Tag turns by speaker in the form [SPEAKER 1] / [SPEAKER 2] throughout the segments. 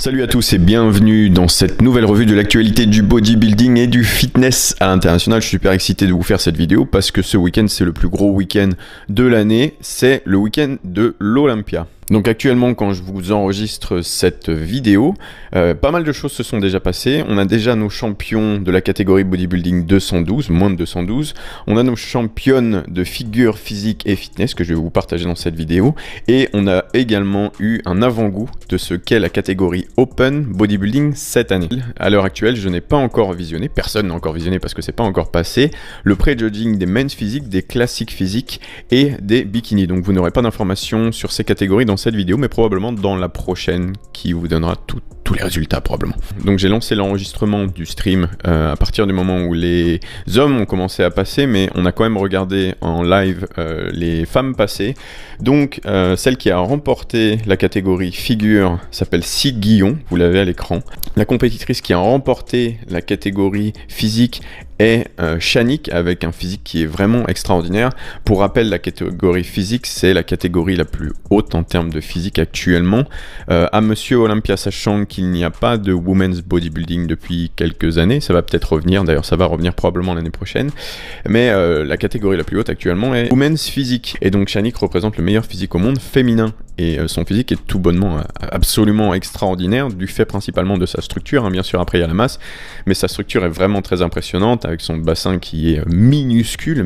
[SPEAKER 1] Salut à tous et bienvenue dans cette nouvelle revue de l'actualité du bodybuilding et du fitness à l'international. Je suis super excité de vous faire cette vidéo parce que ce week-end c'est le plus gros week-end de l'année, c'est le week-end de l'Olympia. Donc actuellement quand je vous enregistre cette vidéo, pas mal de choses se sont déjà passées. On a déjà nos champions de la catégorie bodybuilding 212, moins de 212. On a nos championnes de figure physique et fitness que je vais vous partager dans cette vidéo. Et on a également eu un avant-goût de ce qu'est la catégorie Open Bodybuilding cette année. À l'heure actuelle, je n'ai pas encore visionné, personne n'a encore visionné parce que c'est pas encore passé, le pré-judging des men's physiques, des classiques physiques et des bikinis. Donc vous n'aurez pas d'informations sur ces catégories dans cette vidéo, mais probablement dans la prochaine qui vous donnera tous les résultats probablement. Donc j'ai lancé l'enregistrement du stream à partir du moment où les hommes ont commencé à passer, mais on a quand même regardé en live les femmes passer. Donc celle qui a remporté la catégorie figure s'appelle Sid Guillon, vous l'avez à l'écran. La compétitrice qui a remporté la catégorie physique est Shanique, avec un physique qui est vraiment extraordinaire. Pour rappel, la catégorie physique, c'est la catégorie la plus haute en termes de physique actuellement. À Monsieur Olympia, sachant qu'il n'y a pas de women's bodybuilding depuis quelques années, ça va peut-être revenir, d'ailleurs ça va revenir probablement l'année prochaine, mais la catégorie la plus haute actuellement est women's physique. Et donc Shanique représente le meilleur physique au monde féminin. Et son physique est tout bonnement absolument extraordinaire, du fait principalement de sa structure, hein. Bien sûr après il y a la masse, mais sa structure est vraiment très impressionnante, avec son bassin qui est minuscule,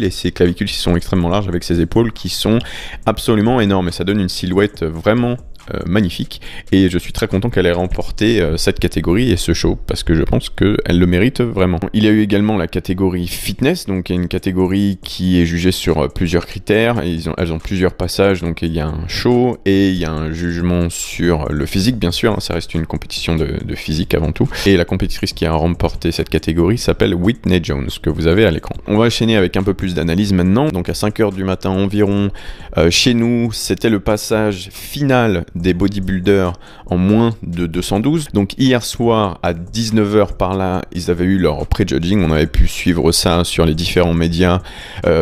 [SPEAKER 1] et ses clavicules qui sont extrêmement larges, avec ses épaules qui sont absolument énormes, et ça donne une silhouette vraiment magnifique, et je suis très content qu'elle ait remporté cette catégorie et ce show, parce que je pense qu'elle le mérite vraiment. Il y a eu également la catégorie fitness, donc il y a une catégorie qui est jugée sur plusieurs critères, et elles ont plusieurs passages, donc il y a un show et il y a un jugement sur le physique, bien sûr, hein, ça reste une compétition de physique avant tout, et la compétitrice qui a remporté cette catégorie s'appelle Whitney Jones, que vous avez à l'écran. On va enchaîner avec un peu plus d'analyse maintenant. Donc à 5h du matin environ, chez nous, c'était le passage final des bodybuilders en moins de 212. Donc hier soir à 19h par là, ils avaient eu leur pré-judging. On avait pu suivre ça sur les différents médias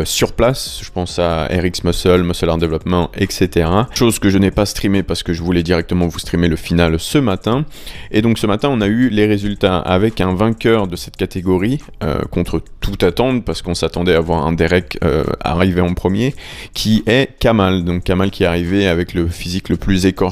[SPEAKER 1] sur place. Je pense à RX Muscle, Muscle Art Development, etc. Chose que je n'ai pas streamé parce que je voulais directement vous streamer le final ce matin. Et donc ce matin, on a eu les résultats avec un vainqueur de cette catégorie contre toute attente, parce qu'on s'attendait à voir un Derek arriver en premier, qui est Kamal. Donc Kamal qui est arrivé avec le physique le plus écorché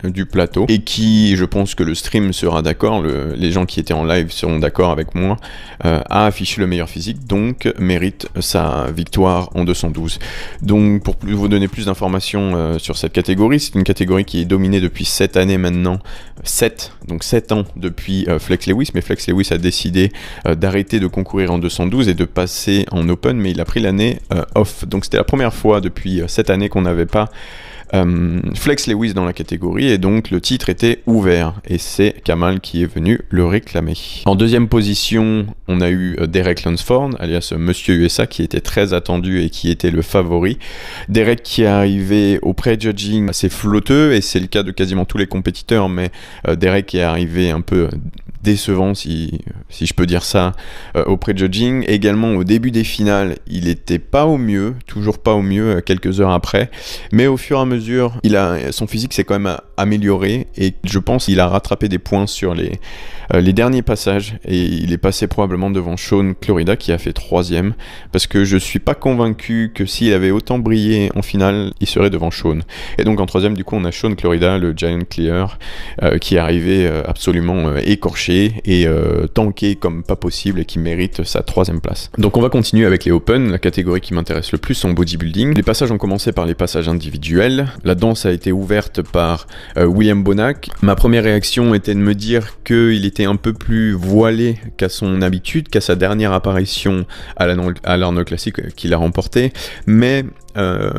[SPEAKER 1] du plateau, et qui, je pense que le stream sera d'accord, les gens qui étaient en live seront d'accord avec moi, a affiché le meilleur physique, donc mérite sa victoire en 212. Donc pour vous donner plus d'informations sur cette catégorie, c'est une catégorie qui est dominée depuis 7 années maintenant, 7 ans depuis Flex Lewis, mais Flex Lewis a décidé d'arrêter de concourir en 212 et de passer en open, mais il a pris l'année off. Donc c'était la première fois depuis 7 années qu'on n'avait pas Flex Lewis dans la catégorie, et donc le titre était ouvert, et c'est Kamal qui est venu le réclamer. En deuxième position, on a eu Derek Lunsford, alias Monsieur USA, qui était très attendu et qui était le favori. Derek qui est arrivé au pré-judging assez flotteux, et c'est le cas de quasiment tous les compétiteurs, mais Derek est arrivé un peu décevant, si je peux dire ça, au pré-judging. Également au début des finales, il était pas au mieux, toujours pas au mieux quelques heures après, mais au fur et à mesure, son physique s'est quand même amélioré, et je pense qu'il a rattrapé des points sur les derniers passages, et il est passé probablement devant Sean Clorida qui a fait 3e, parce que je suis pas convaincu que s'il avait autant brillé en finale, il serait devant Sean. Et donc en 3e, du coup, on a Sean Clorida, le Giant Clear, qui est arrivé absolument écorché et tanké comme pas possible, et qui mérite sa 3e place. Donc on va continuer avec les Open, la catégorie qui m'intéresse le plus en bodybuilding. Les passages ont commencé par les passages individuels. La danse a été ouverte par William Bonac. Ma première réaction était de me dire qu'il était un peu plus voilé qu'à son habitude, qu'à sa dernière apparition à l'Arnold Classic qu'il a remporté, mais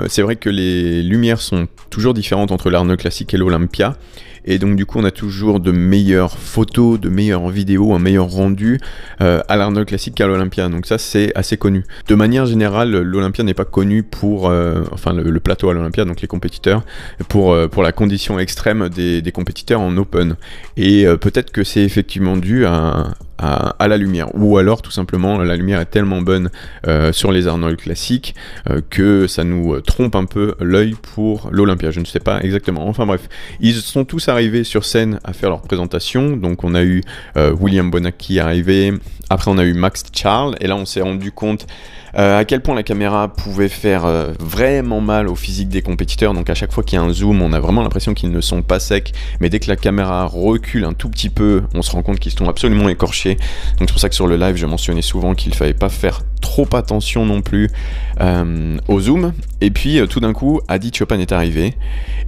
[SPEAKER 1] c'est vrai que les lumières sont toujours différentes entre l'Arnold Classic et l'Olympia, et donc du coup on a toujours de meilleures photos, de meilleures vidéos, un meilleur rendu à l'Arnold Classic qu'à l'Olympia, donc ça c'est assez connu. De manière générale, l'Olympia n'est pas connu pour, le plateau à l'Olympia, donc les compétiteurs, pour la condition extrême des compétiteurs en open, et peut-être que c'est effectivement dû à à la lumière, ou alors tout simplement la lumière est tellement bonne sur les Arnold classiques que ça nous trompe un peu l'œil pour l'Olympia, je ne sais pas exactement. Enfin bref, ils sont tous arrivés sur scène à faire leur présentation, donc on a eu William Bonac qui est arrivé, après on a eu Max Charles, et là on s'est rendu compte à quel point la caméra pouvait faire vraiment mal au physique des compétiteurs. Donc à chaque fois qu'il y a un zoom, on a vraiment l'impression qu'ils ne sont pas secs, mais dès que la caméra recule un tout petit peu, on se rend compte qu'ils sont absolument écorchés. Donc c'est pour ça que sur le live, je mentionnais souvent qu'il fallait pas faire trop attention non plus au zoom. Et puis tout d'un coup, Adi Chopin est arrivé,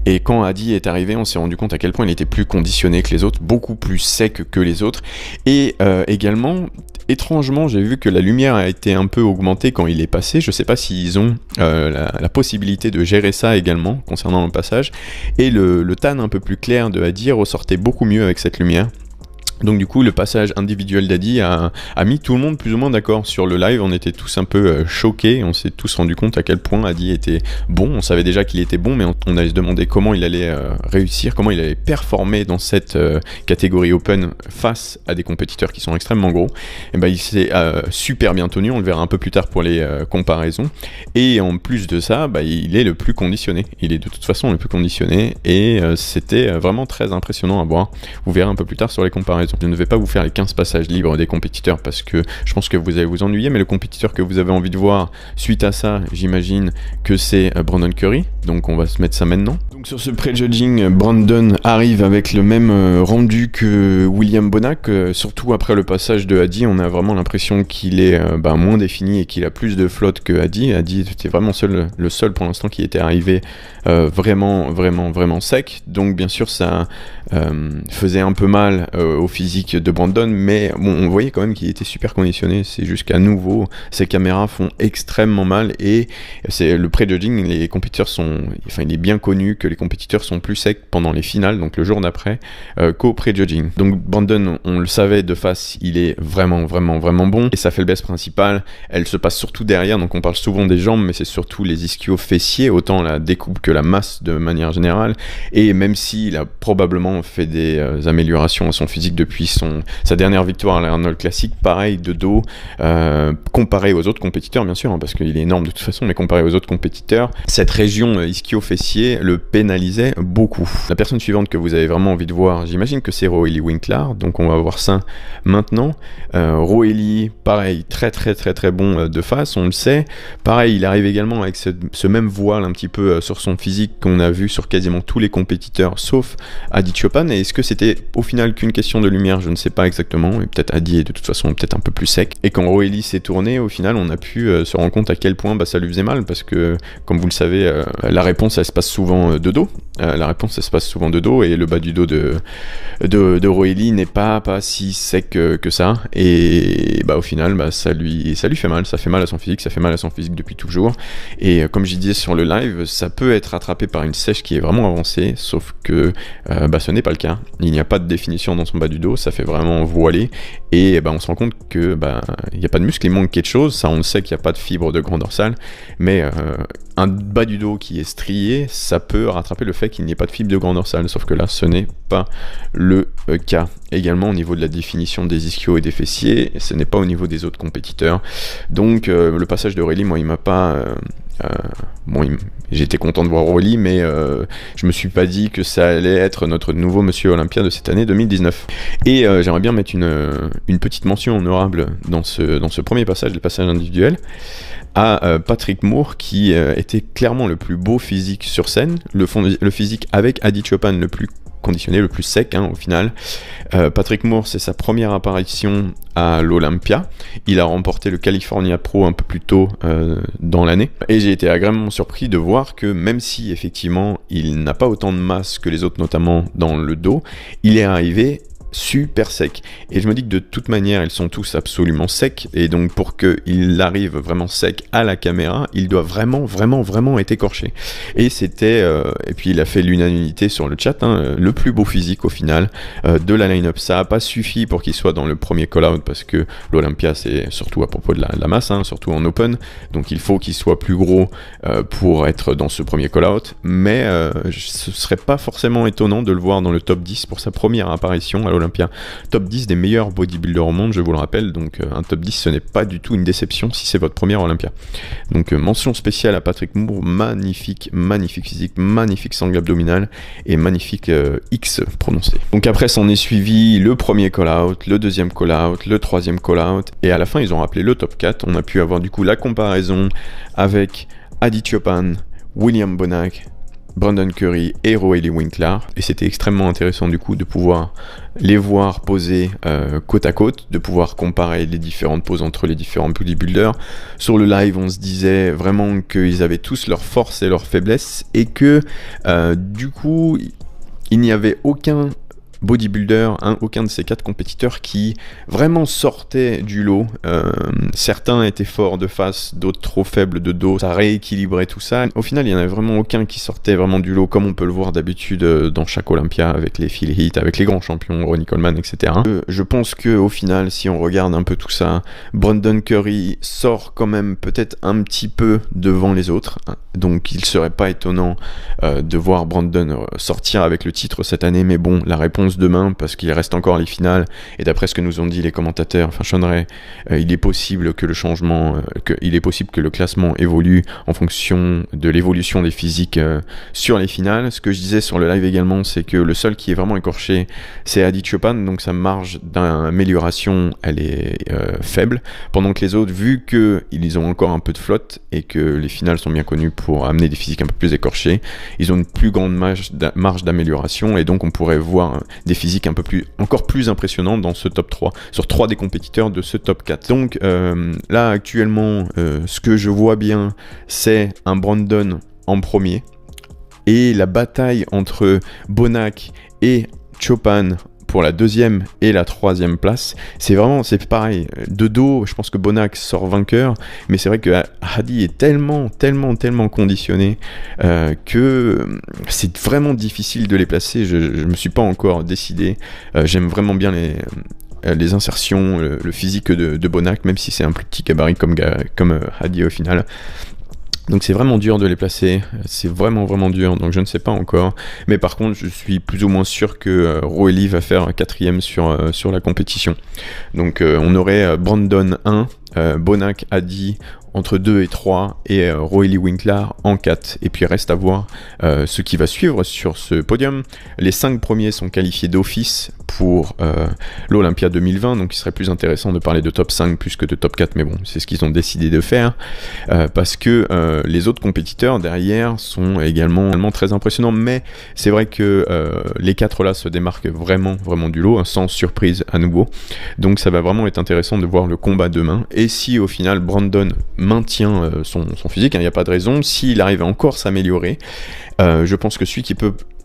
[SPEAKER 1] et quand Adi est arrivé, on s'est rendu compte à quel point il était plus conditionné que les autres, beaucoup plus sec que les autres, et également étrangement, j'ai vu que la lumière a été un peu augmentée quand il est passé. Je sais pas s'ils ont la possibilité de gérer ça également concernant le passage. Et le tan un peu plus clair de Adi ressortait beaucoup mieux avec cette lumière. Donc du coup, le passage individuel d'Adi a mis tout le monde plus ou moins d'accord. Sur le live, on était tous un peu choqués, on s'est tous rendu compte à quel point Adi était bon. On savait déjà qu'il était bon, mais on allait se demander comment il allait réussir, comment il allait performer dans cette catégorie open face à des compétiteurs qui sont extrêmement gros. Et ben, il s'est super bien tenu, on le verra un peu plus tard pour les comparaisons. Et en plus de ça, il est le plus conditionné. Il est de toute façon le plus conditionné, et c'était vraiment très impressionnant à voir. Vous verrez un peu plus tard sur les comparaisons. Je ne vais pas vous faire les 15 passages libres des compétiteurs parce que je pense que vous allez vous ennuyer, mais le compétiteur que vous avez envie de voir suite à ça, j'imagine que c'est Brandon Curry, donc on va se mettre ça maintenant. Donc sur ce pré-judging, Brandon arrive avec le même rendu que William Bonac, surtout après le passage de Adi, on a vraiment l'impression qu'il est moins défini et qu'il a plus de flotte que Adi. Adi était vraiment le seul pour l'instant qui était arrivé vraiment sec, donc bien sûr ça faisait un peu mal au physique de Brandon, mais bon, on voyait quand même qu'il était super conditionné. C'est juste qu'à nouveau, ces caméras font extrêmement mal, et c'est le pré-judging, les compétiteurs il est bien connu que les compétiteurs sont plus secs pendant les finales, donc le jour d'après, qu'au pré-judging. Donc Brandon, on le savait de face, il est vraiment bon, et sa faiblesse principale, elle se passe surtout derrière, donc on parle souvent des jambes, mais c'est surtout les ischio-fessiers, autant la découpe que la masse de manière générale, et même s'il a probablement fait des améliorations à son physique depuis sa dernière victoire à l'Arnold Classic, pareil de dos, comparé aux autres compétiteurs bien sûr, parce qu'il est énorme de toute façon, mais comparé aux autres compétiteurs, cette région ischio-fessier le pénalisait beaucoup. La personne suivante que vous avez vraiment envie de voir, j'imagine que c'est Roelly Winkler, donc on va voir ça maintenant. Roelly, pareil, très bon de face, on le sait. Pareil, il arrive également avec ce même voile un petit peu sur son physique qu'on a vu sur quasiment tous les compétiteurs, sauf Adi Chopin. Et est-ce que c'était au final qu'une question de lumière? Je ne sais pas exactement, et peut-être Adi est de toute façon peut-être un peu plus sec. Et quand Roelly s'est tourné, au final, on a pu se rendre compte à quel point ça lui faisait mal, parce que, comme vous le savez, la réponse, elle se passe souvent de dos. Et le bas du dos de Roelly n'est pas si sec que ça. Et au final, ça lui fait mal. Ça fait mal à son physique, depuis toujours. Et comme je disais sur le live, ça peut être rattrapé par une sèche qui est vraiment avancée, sauf que ce n'est pas le cas. Il n'y a pas de définition dans son bas du dos, ça fait vraiment voilé, et on se rend compte que il n'y a pas de muscle, il manque quelque chose. Ça, on le sait qu'il n'y a pas de fibre de grand dorsal, mais un bas du dos qui est strié, ça peut rattraper le fait qu'il n'y ait pas de fibre de grand dorsal, sauf que là, ce n'est pas le cas. Également au niveau de la définition des ischios et des fessiers, ce n'est pas au niveau des autres compétiteurs. Donc le passage de Roelly, moi, il m'a pas... j'étais content de voir Roelly, mais je me suis pas dit que ça allait être notre nouveau Monsieur Olympia de cette année 2019. Et j'aimerais bien mettre une petite mention honorable dans ce premier passage, le passage individuel, à Patrick Moore, qui était clairement le plus beau physique sur scène, le physique avec Adi Chopin le plus conditionné, le plus sec au final. Patrick Moore, c'est sa première apparition à l'Olympia. Il a remporté le California Pro un peu plus tôt dans l'année. Et j'ai été agréablement surpris de voir que même si effectivement il n'a pas autant de masse que les autres, notamment dans le dos, il est arrivé super sec. Et je me dis que de toute manière, ils sont tous absolument secs, et donc pour qu'il arrive vraiment sec à la caméra, il doit vraiment être écorché. Et c'était, et puis il a fait l'unanimité sur le chat, le plus beau physique au final de la line-up. Ça n'a pas suffi pour qu'il soit dans le premier call-out, parce que l'Olympia, c'est surtout à propos de la masse, surtout en open, donc il faut qu'il soit plus gros pour être dans ce premier call-out, mais ce serait pas forcément étonnant de le voir dans le top 10 pour sa première apparition à l'Olympia. Olympia. Top 10 des meilleurs bodybuilders au monde, je vous le rappelle. Donc un top 10, ce n'est pas du tout une déception si c'est votre première Olympia. Donc mention spéciale à Patrick Moore, magnifique physique, magnifique sangle abdominale et magnifique X prononcé. Donc après s'en est suivi le premier call-out, le deuxième call-out, le troisième call-out, et à la fin ils ont rappelé le top 4. On a pu avoir du coup la comparaison avec Adi Choopan, William Bonac, Brandon Curry et Roelly Winkler, et c'était extrêmement intéressant du coup de pouvoir les voir poser côte à côte, de pouvoir comparer les différentes poses entre les différents bodybuilders. Sur le live, on se disait vraiment qu'ils avaient tous leurs forces et leurs faiblesses, et que du coup, il n'y avait aucun bodybuilder, aucun de ces 4 compétiteurs qui vraiment sortait du lot. Certains étaient forts de face, d'autres trop faibles de dos, ça rééquilibrait tout ça. Au final, il n'y en avait vraiment aucun qui sortait vraiment du lot, comme on peut le voir d'habitude dans chaque Olympia avec les Phil Heath, avec les grands champions, Ronnie Coleman, etc. Je pense que au final, si on regarde un peu tout ça, Brandon Curry sort quand même peut-être un petit peu devant les autres, donc il serait pas étonnant de voir Brandon sortir avec le titre cette année, mais bon, la réponse demain, parce qu'il reste encore les finales, et d'après ce que nous ont dit les commentateurs, enfin Sean Ray, il est possible que le changement, il est possible que le classement évolue en fonction de l'évolution des physiques sur les finales. Ce que je disais sur le live également, c'est que le seul qui est vraiment écorché, c'est Adi Choopan, donc sa marge d'amélioration, elle est faible, pendant que les autres, vu qu'ils ont encore un peu de flotte, et que les finales sont bien connues pour amener des physiques un peu plus écorchés, ils ont une plus grande marge d'amélioration, et donc on pourrait voir des physiques encore plus impressionnantes dans ce top 3, sur 3 des compétiteurs de ce top 4. Donc là actuellement, ce que je vois bien, c'est un Brandon en premier, et la bataille entre Bonac et Choopan pour la deuxième et la troisième place, c'est pareil. De dos, je pense que Bonac sort vainqueur, mais c'est vrai que Hadi est tellement conditionné que c'est vraiment difficile de les placer. Je me suis pas encore décidé. J'aime vraiment bien les insertions, le physique de Bonac, même si c'est un plus petit gabarit comme Hadi au final. Donc c'est vraiment dur de les placer, c'est vraiment dur, donc je ne sais pas encore. Mais par contre, je suis plus ou moins sûr que Roelly va faire 4e sur la compétition. Donc on aurait Brandon 1, Bonac, Hadi entre 2 et 3, et Roelly Winkler en 4. Et puis reste à voir ce qui va suivre sur ce podium. Les 5 premiers sont qualifiés d'office pour l'Olympia 2020, donc il serait plus intéressant de parler de top 5 plus que de top 4, mais bon, c'est ce qu'ils ont décidé de faire, parce que les autres compétiteurs derrière sont également très impressionnants, mais c'est vrai que les 4 là se démarquent vraiment du lot, sans surprise à nouveau, donc ça va vraiment être intéressant de voir le combat demain, et si au final Brandon maintient son physique, il n'y a pas de raison, s'il arrive à encore s'améliorer, je pense que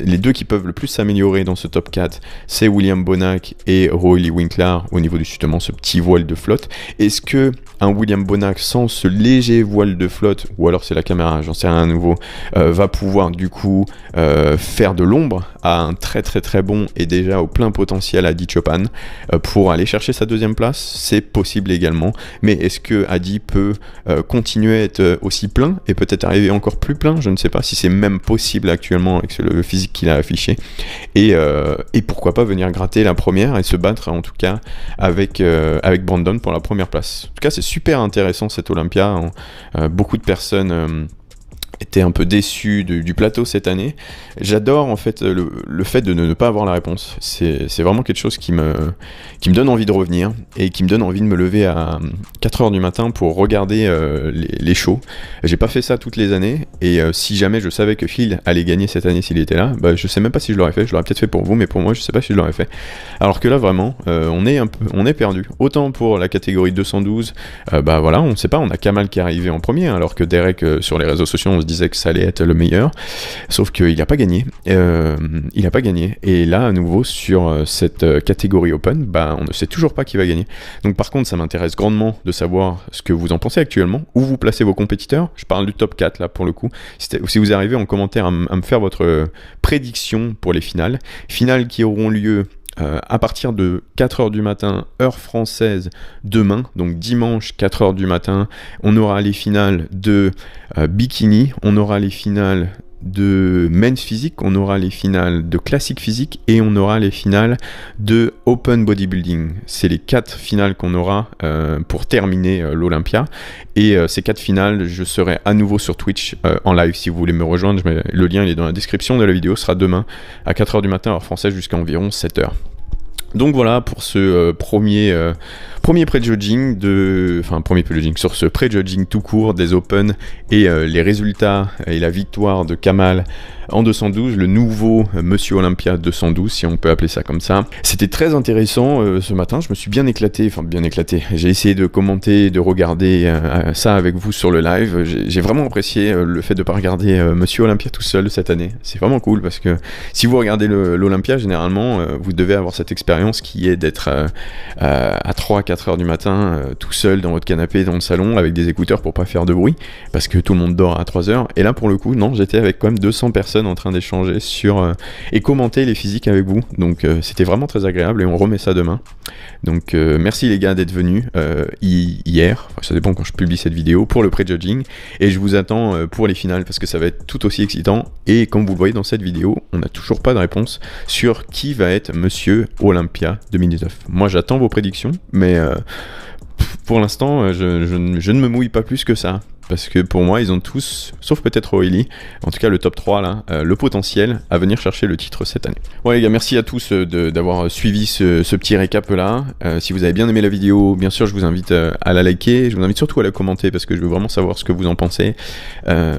[SPEAKER 1] les deux qui peuvent le plus s'améliorer dans ce top 4, c'est William Bonac et Roelly Winkler au niveau du justement ce petit voile de flotte. Est-ce que un William Bonac sans ce léger voile de flotte, ou alors c'est la caméra, j'en sais rien à nouveau, va pouvoir du coup faire de l'ombre à un très bon et déjà au plein potentiel Adi Choopan pour aller chercher sa deuxième place? C'est possible également, mais est-ce que Adi peut continuer à être aussi plein et peut-être arriver encore plus plein? Je ne sais pas si c'est même possible actuellement avec le physique qu'il a affiché, et pourquoi pas venir gratter la première et se battre en tout cas avec Brandon pour la première place. En tout cas, c'est super intéressant cette Olympia. Beaucoup de personnes étaient un peu déçus du plateau cette année. J'adore en fait le fait de ne pas avoir la réponse. C'est vraiment quelque chose qui me donne envie de revenir et qui me donne envie de me lever à 4h du matin pour regarder les shows. J'ai pas fait ça toutes les années, et si jamais je savais que Phil allait gagner cette année s'il était là, je sais même pas si je l'aurais fait. Je l'aurais peut-être fait pour vous, mais pour moi je sais pas si je l'aurais fait. Alors que là vraiment on est perdu. Autant pour la catégorie 212, voilà, on sait pas, on a Kamal qui est arrivé en premier, alors que Derek sur les réseaux sociaux on se disait que ça allait être le meilleur, sauf qu'il n'a pas gagné. Et là à nouveau sur cette catégorie open, on ne sait toujours pas qui va gagner. Donc par contre ça m'intéresse grandement de savoir ce que vous en pensez actuellement, où vous placez vos compétiteurs. Je parle du top 4 là pour le coup. Si vous arrivez en commentaire à me faire votre prédiction pour les finales qui auront lieu à partir de 4h du matin, heure française, demain, donc dimanche 4h du matin, on aura les finales de bikini, on aura les finales de men's physique, on aura les finales de classique physique et on aura les finales de open bodybuilding. C'est les 4 finales qu'on aura pour terminer l'Olympia. Et ces 4 finales, je serai à nouveau sur Twitch en live si vous voulez me rejoindre. Le lien il est dans la description de la vidéo, ce sera demain à 4h du matin heure française jusqu'à environ 7h. Donc voilà pour ce premier pré-judging sur ce pré-judging tout court des Open et les résultats et la victoire de Kamal en 212, le nouveau Monsieur Olympia 212 si on peut appeler ça comme ça. C'était très intéressant ce matin, je me suis bien éclaté, j'ai essayé de commenter, de regarder ça avec vous sur le live. J'ai vraiment apprécié le fait de ne pas regarder Monsieur Olympia tout seul cette année, c'est vraiment cool parce que si vous regardez l'Olympia généralement vous devez avoir cette expérience qui est d'être à 3-4 heures du matin tout seul dans votre canapé dans le salon avec des écouteurs pour pas faire de bruit parce que tout le monde dort à 3 heures et là pour le coup non, j'étais avec quand même 200 personnes en train d'échanger sur et commenter les physiques avec vous, donc c'était vraiment très agréable et on remet ça demain. Donc merci les gars d'être venus hier, enfin, ça dépend quand je publie cette vidéo, pour le pré-judging et je vous attends pour les finales parce que ça va être tout aussi excitant et comme vous le voyez dans cette vidéo on n'a toujours pas de réponse sur qui va être Monsieur Olympia 2019. Moi j'attends vos prédictions mais pour l'instant je ne me mouille pas plus que ça. Parce que pour moi, ils ont tous, sauf peut-être O'Reilly, en tout cas le top 3 là, le potentiel à venir chercher le titre cette année. Ouais les gars, merci à tous d'avoir suivi ce petit récap là. Si vous avez bien aimé la vidéo, bien sûr je vous invite à la liker, je vous invite surtout à la commenter parce que je veux vraiment savoir ce que vous en pensez.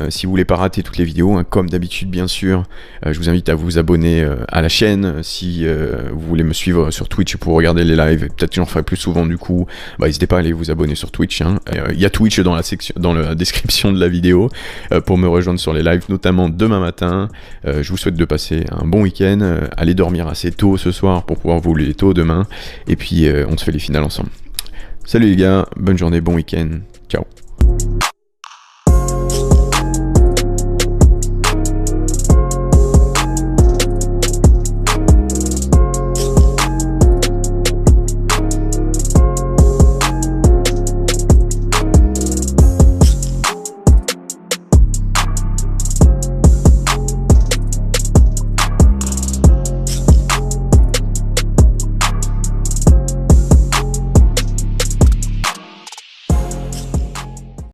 [SPEAKER 1] Si vous voulez pas rater toutes les vidéos, hein, comme d'habitude bien sûr, je vous invite à vous abonner à la chaîne. Si vous voulez me suivre sur Twitch pour regarder les lives, peut-être que j'en ferai plus souvent du coup, n'hésitez pas à aller vous abonner sur Twitch. Il y a Twitch dans la section, dans la description de la vidéo pour me rejoindre sur les lives, notamment demain matin. Je vous souhaite de passer un bon week-end, allez dormir assez tôt ce soir pour pouvoir vous lever tôt demain, et puis on se fait les finales ensemble. Salut les gars, bonne journée, bon week-end,